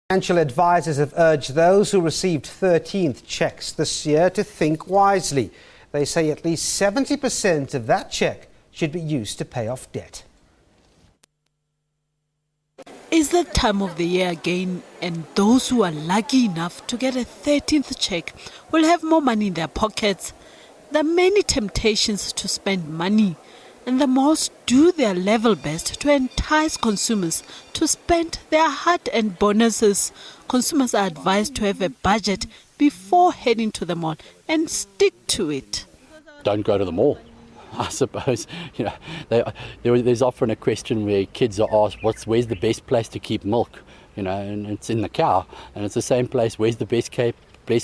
Financial advisors have urged those who received 13th cheques this year to think wisely. They say at least 70% of that cheque should be used to pay off debt. It's that time of the year again, and those who are lucky enough to get a 13th cheque will have more money in their pockets. There are many temptations to spend money, and the malls do their level best to entice consumers to spend their hard-earned bonuses. Consumers are advised to have a budget before heading to the mall and stick to it. Don't go to the mall. I suppose, there's often a question where kids are asked, where's the best place to keep milk? And it's in the cow. And it's the same place, where's the best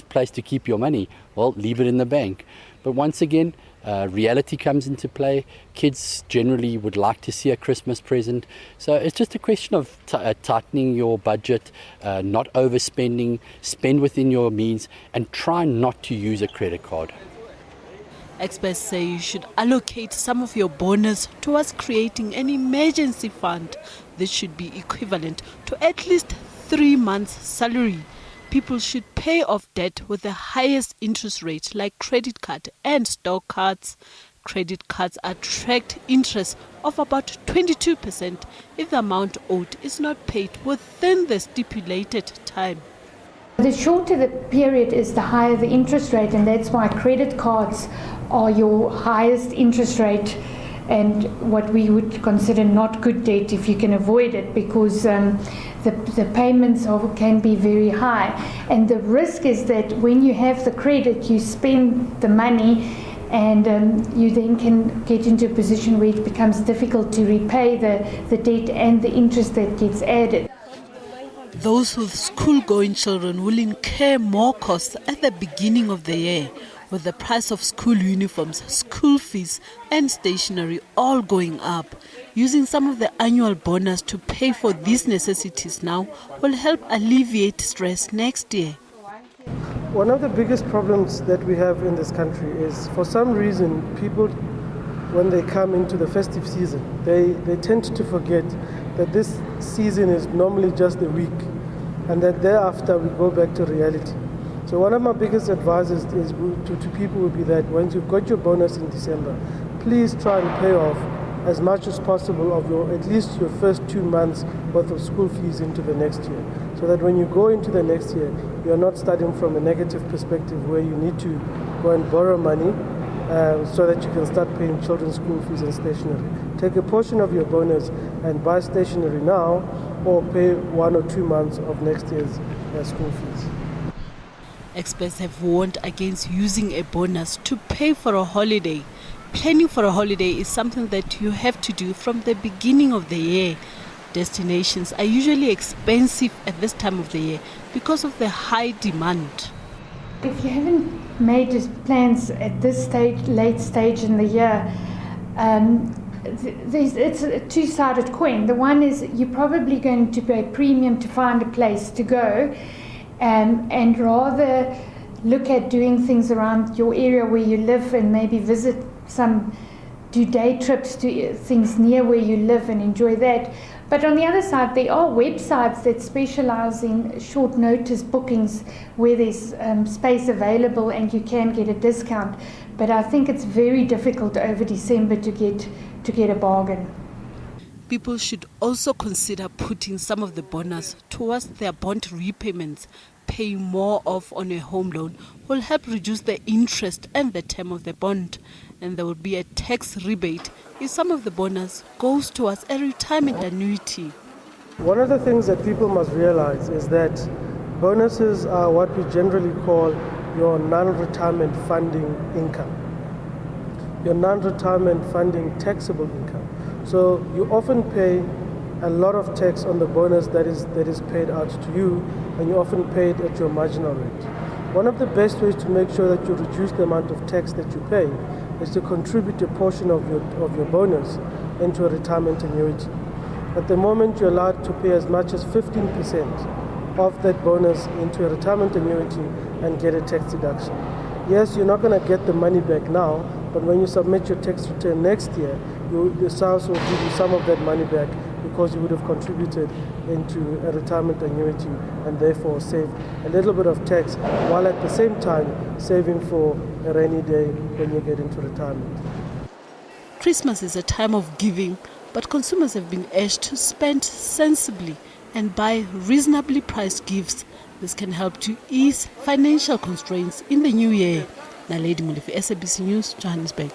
place to keep your money? Well, leave it in the bank. But once again, reality comes into play. Kids generally would like to see a Christmas present. So it's just a question of tightening your budget, not overspending, spend within your means, and try not to use a credit card. Experts say you should allocate some of your bonus towards creating an emergency fund. This should be equivalent to at least 3 months' salary. People should pay off debt with the highest interest rate, like credit card and store cards. Credit cards attract interest of about 22% if the amount owed is not paid within the stipulated time. The shorter the period is, the higher the interest rate, and that's why credit cards are your highest interest rate and what we would consider not good debt if you can avoid it, because the payments can be very high. And the risk is that when you have the credit, you spend the money and you then can get into a position where it becomes difficult to repay the debt and the interest that gets added. Those with school-going children will incur more costs at the beginning of the year, with the price of school uniforms, school fees and stationery all going up. Using some of the annual bonus to pay for these necessities now will help alleviate stress next year. One of the biggest problems that we have in this country is, for some reason, people, when they come into the festive season, they tend to forget that this season is normally just a week, and that thereafter we go back to reality. So one of my biggest advices is to people would be that once you've got your bonus in December, please try and pay off as much as possible of at least your first 2 months worth of school fees into the next year, so that when you go into the next year, you're not starting from a negative perspective where you need to go and borrow money so that you can start paying children's school fees and stationery. Take a portion of your bonus and buy stationery now, or pay 1 or 2 months of next year's school fees. Experts have warned against using a bonus to pay for a holiday. Planning for a holiday is something that you have to do from the beginning of the year. Destinations are usually expensive at this time of the year because of the high demand. If you haven't made plans at this late stage in the year, it's a two-sided coin. The one is you're probably going to pay premium to find a place to go, and rather look at doing things around your area where you live and maybe do day trips to things near where you live and enjoy that. But on the other side, there are websites that specialize in short notice bookings where there's space available and you can get a discount. But I think it's very difficult over December to get a bargain. People should also consider putting some of the bonus towards their bond repayments. Paying more off on a home loan will help reduce the interest and the term of the bond. And there will be a tax rebate if some of the bonus goes towards a retirement annuity. One of the things that people must realize is that bonuses are what we generally call your non-retirement funding income, your non-retirement funding taxable income. So you often pay a lot of tax on the bonus that is paid out to you, and you often pay it at your marginal rate. One of the best ways to make sure that you reduce the amount of tax that you pay is to contribute a portion of your bonus into a retirement annuity. At the moment, you're allowed to pay as much as 15% of that bonus into a retirement annuity and get a tax deduction. Yes, you're not going to get the money back now, but when you submit your tax return next year, the SABC will give you some of that money back because you would have contributed into a retirement annuity and therefore save a little bit of tax while at the same time saving for a rainy day when you get into retirement. Christmas is a time of giving, but consumers have been urged to spend sensibly and buy reasonably priced gifts. This can help to ease financial constraints in the new year. Naledi Molefe, SABC News, Johannesburg.